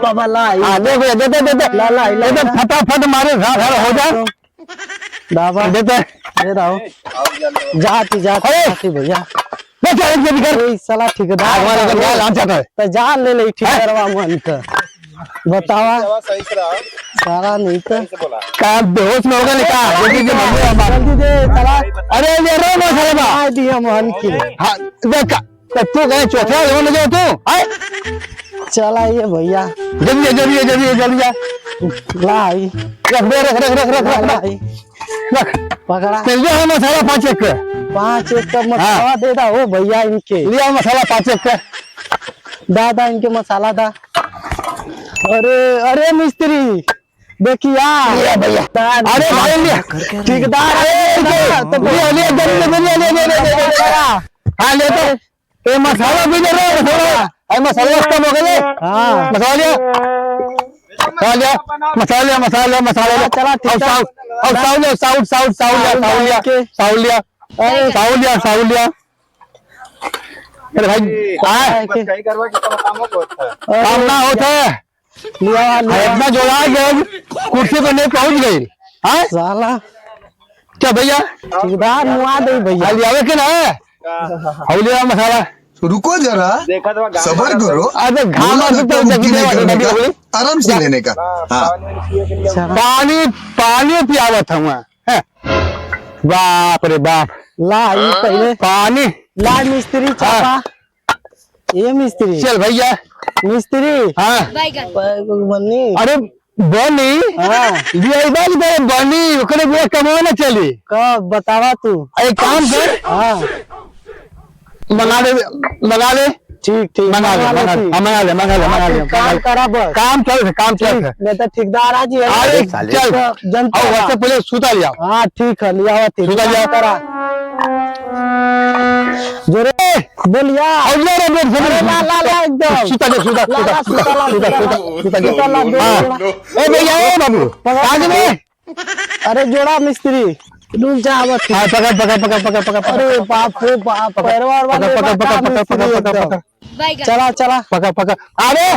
बाबा ला दे दे दे दे ला ला दे फटाफट मारे घर हो जा बाबा देते दे रहा हूँ जाती भैया साला ठेकेदार तो जान ले ठेकेदारवा मन का बतावा सारा नहीं का बेहोश में होगा लिखा जल्दी दे साला अरे ये रो मसाला दिया मन की देख तू कहे चौथा हो जाओ तू चला ये भैया जल्दी जल्दी जल्दी जल्दी लाई रख दे रख रख रख रख रख रख पकड़ा लिया मसाला 5 एक का मसाला दे दा हो भैया इनके लिया मसाला 5 एक दादा इनके मसाला दा अरे अरे मिस्त्री देखिया भैया अरे भाई लिया ठेकेदार हाँ ले तो ये मसाला भी दे रहा मसाला कम हो गया हाँ मसाला मसाला मसाला मसाला चला साउलिया अरे भाई काम ना होता है इतना जोड़ा गया कुर्सी पे नहीं पहुंच गई साला क्या भैया ठेकेदार मुआ दे भैया लियावे के ना हौलिया मसाला रुको जरा सबर करो अरे आराम से लेने का हाँ पानी पानी पियावत हुआ बाप रे बाप ला ये पहले पानी ला मिस्त्री चापा ये मिस्त्री चल भैया मिस्त्री हाँ बनी अरे बनी बनी ओकरे बुआ कमाओ ना चली कब बतावा तू एक काम कर हाँ मंगा ले ठीक ठीक मंगा ले काम करा बस काम चल मैं तो ठेकेदार आज चल जनता वैसे पहले सूता लिया हाँ ठीक है लिया सूता लिया करा जोरे बोलिया ला ला ला एकदम सूता दे ए भैया ए बाबू आगे में अरे जोड़ा मिस्त्री रुक जा पकड़ अरे बाप रे बाप पैरवार वाले चला चला पकड़ अरे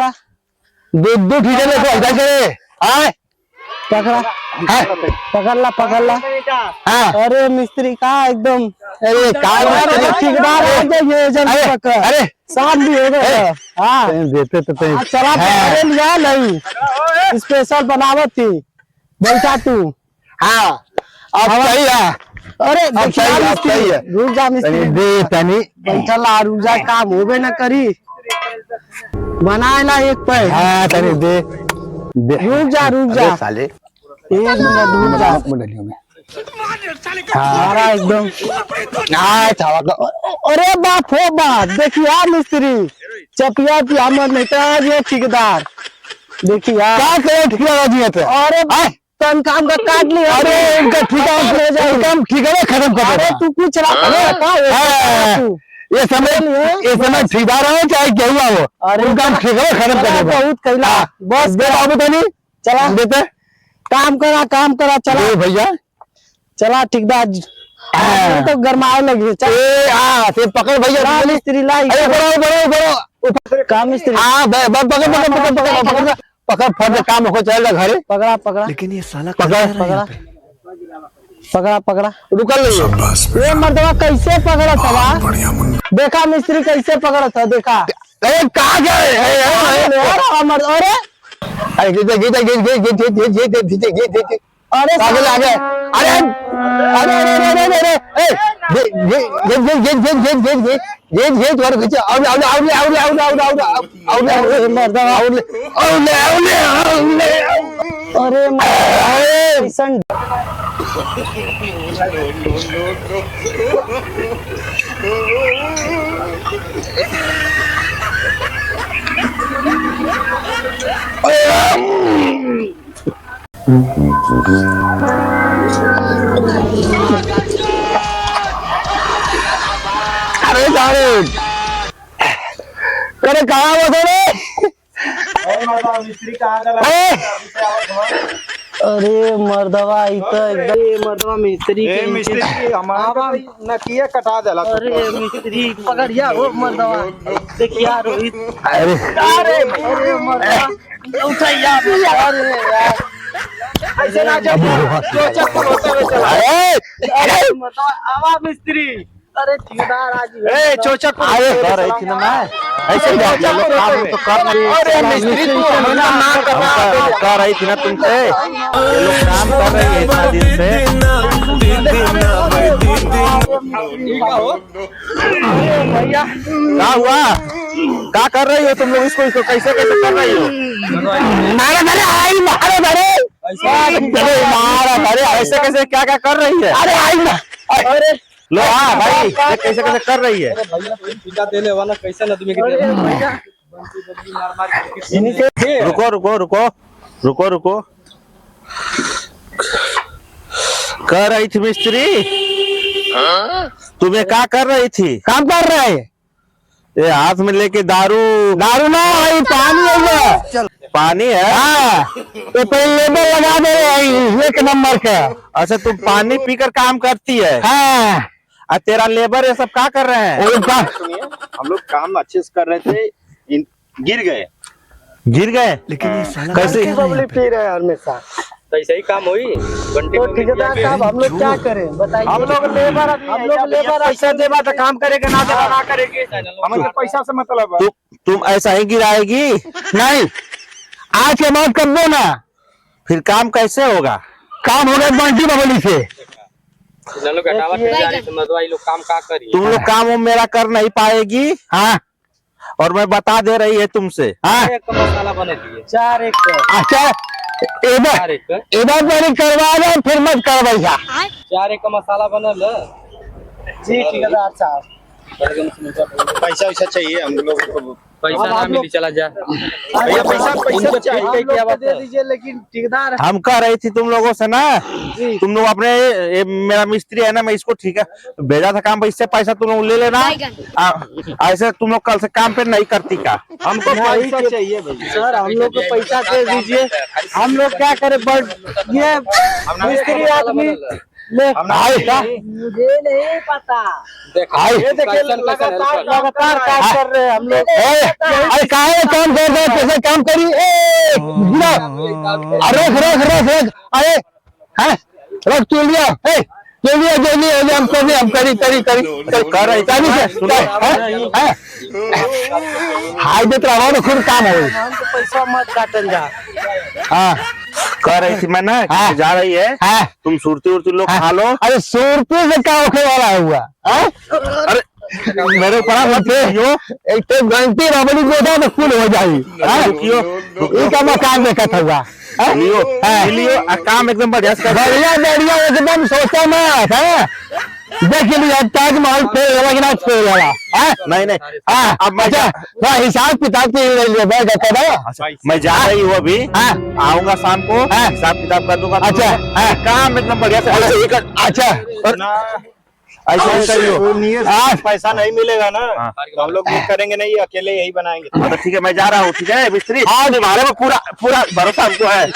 दो ठीक है देखो ऐसा करे हां पकड़ ला हाँ अरे मिस्त्री का एकदम अरे ठेकेदार अरे साफ भी हो गया हाँ देते तो चला लिया नहीं स्पेशल बनावत थी बैठा तू हाँ अब सही है अरे अब सही है रुक जा मिस्त्री दे तनी बैठा ला रुक जा काम होबे न करी बनाए ला एक पैर हाँ तनी दे रुक जा साले एक मिनट रुक जा मंडलियों में सारा एकदम अरे बाप हो बाप देखिए मिस्त्री चपिया पिया मत नहीं तो ये ठेकेदार देखिए क्या करे ठेकेदार जी तो अरे तन काम का काट लिया अरे इनका ठेका ले जाए काम ठेका खत्म कर अरे तू कुछ रहा ये समय ठेकेदार हो चाहे क्या हो अरे काम ठेका खत्म कर बहुत कैला बस दे बाबू तनी चला देते काम करा चला भैया चला ठेकेदार तो गरमाए लगी चल पकड़ भैया मिस्त्री लाई बड़ो काम मिस्त्री पकड़ फट काम हो चल घरे पकड़ा लेकिन ये साला पकड़ा रुकल ये मर्दवा कैसे पकड़ा था देखा मिस्त्री कैसे पकड़ा था देखा अरे कहाँ गए अरे आगे आगे अरे अरे कहाँ अरे मर्दवा एकदम मर्दवा मिस्त्री हमारा न किया कटा देला अरे मिस्त्री पकड़िया हो मर्दवा देखिया रोहित अरे अरे मर्दवा ऐसे ना जब चोचक पर होते हुए चला अरे आवा मिस्त्री अरे ठेकेदार आज चोचक पर अरे कर रही थी ना मैं ऐसे काम तो कर अरे मिस्त्री तू ना कर रही थी ना तुमसे ये लोग काम कर रही है इतना दिन से भैया क्या हुआ क्या कर रही हो तुम लोग इसको इसको कैसे कैसे कर रही हो मारा अरे ऐसे कैसे क्या क्या कर रही है अरे आई ना अरे लो हाँ भाई ये कैसे कैसे कर रही है देने वाला कैसे ना तुम्हें रुको रुको रुको रुको रुको कर रही थी मिस्त्री तुम्हें क्या कर रही थी काम कर रहे हैं। ये हाथ में लेके दारू दारू ना भाई, पानी है ये। पानी है हाँ तो पहले लेबल लगा दे रहे हैं एक नंबर का। अच्छा तुम पानी पीकर काम करती है हाँ और तेरा लेबर ये सब क्या कर रहे हैं हम लोग काम अच्छे से कर रहे थे गिर गए गिर गए लेकिन ये कैसे पी रहे हैं हमेशा। तो ऐसा ही काम हुई तो ठेकेदार साहब हम लोग क्या करें बताइए। हम लोग लेबर पैसा देवा तो काम करेगा ना देवा ना करेंगे हमें तो पैसा से मतलब है तुम ऐसा ही गिराएगी नहीं आज के बाद कर दो ना, फिर काम कैसे होगा काम होगा बंटी बबली से। लोग काम का करिए तुम लोग काम वो मेरा कर नहीं पाएगी हाँ और मैं बता दे रही है तुमसे हाँ एक मसाला बने दिए 4 एक अच्छा इधर करवा दो फिर मत करवाइया। 4 एक मसाला बनल जी ठेकेदार साहब पैसा वैसा चाहिए हम लोग को पैसा ना मिली चला जा भैया पैसा चाहिए क्या बात दे दीजिए लेकिन ठेकेदार हम कह रही थी तुम लोगों से ना तुम लोग अपने मेरा मिस्त्री है ना मैं इसको ठीक है भेजा था काम पे इससे पैसा तुम लोग ले लेना ऐसे तुम लोग कल से काम पे नहीं करती का हमको पैसा चाहिए भैया सर हम लोग को पैसा दे दीजिए हम लोग क्या करें बट ये मिस्त्री आदमी ले मुझे नहीं पता ये देखिए लगातार काम कर रहे हैं हम लोग। अरे काहे काम कर रहे हैं कैसे काम करी रोक रोक रोक रोक अरे हैं रोक चलिए चलिए हम करी कर रहे हाय देख रहा हूँ खुद काम है पैसा मत काटल जा हाँ कह रही थी मैं ना जा रही है तुम सुरती उर्ती लोग खा लो अरे 100 रुपये से क्या होने वाला हुआ अरे मेरे ऊपर एक तो घंटी रबड़ी गोदा तो फुल हो जाएगी इसका मकान देखा था लियो काम एकदम बढ़िया से कर बढ़िया एकदम सोचा मत देख लिया ताजमहल फेल कि ना फेल वाला नहीं अब अच्छा हिसाब किताब के मैं जा रही हूँ अभी आऊंगा शाम को हिसाब किताब कर दूंगा अच्छा काम एकदम बढ़िया से अच्छा ऐसा करियो पैसा नहीं मिलेगा ना तो हम लोग करेंगे नहीं अकेले यही बनाएंगे तो ठीक है मैं जा रहा हूँ ठीक है मिस्त्री तुम्हारे में पूरा पूरा भरोसा हमको है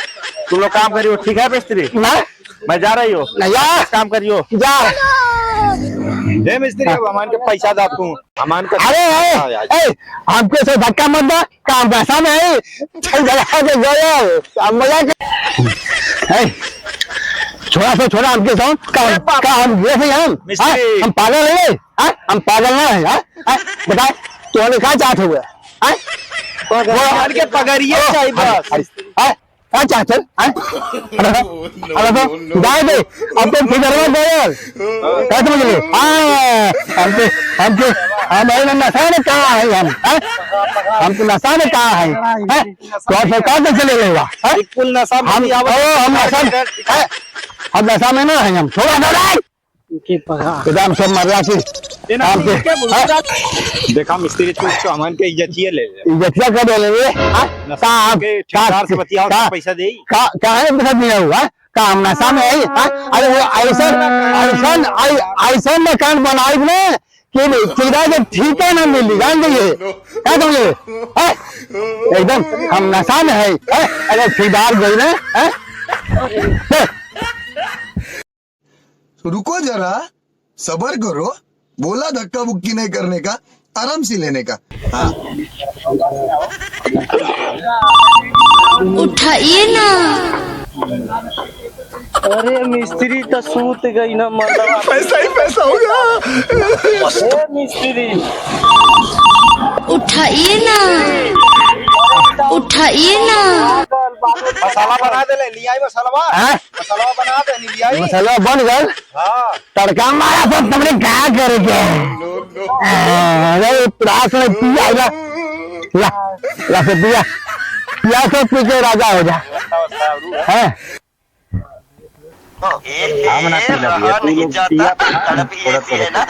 तुम लोग काम करियो ठीक है मिस्त्री मैं जा रही हूँ काम करियो जा मिस्त्री अमान के पैसा दा तू अमान का अरे हमको से धक्का मत दो काम पैसा नहीं छोड़ा हमके साथ हम पागल है हम पागल ना है बता तुम्हारे क्या चाहते हुए के पगड़िए चाहिए बस क्या चाहते जाए दे अब तो फिजरवा दे क्या समझ लो हमारे नशा में कहा है हम तो नशा में कहा है तो सरकार से चले गएगा बिल्कुल नशा हम नशा में ना है हम थोड़ा एकदम सब मरला की देखा मिस्त्री तू तो अमान के इज्जतिया ले इज्जतिया कर लेंगे पैसा दे काहे पैसा दिया हुआ काम नशा में है अरे वो ऐसा मकान बनाए ना कि ठेकेदार को ठीक है ना मिली जान दीजिए क्या समझे एकदम हम नशा में है अरे ठेकेदार गई ना रुको जरा सबर करो बोला धक्का बुक्की नहीं करने का आराम से लेने का हाँ उठाइए ना। अरे मिस्त्री तो सूत गई ना मर्दवा। पैसा ही पैसा होगा। ए मिस्त्री उठाइए ना, उठाइए ना। मसाला बना दे ले, लिया मसाला। हैं? मसाला बना दे, लिया। मसाला बन गया। हाँ तड़का मारा तो तुमने क्या करके अरे प्रास में पिया है ना ला से पिया तो पी के राजा हो जा है हम ना पीला, तू लोग पिया, तड़प ही ऐसी है ना।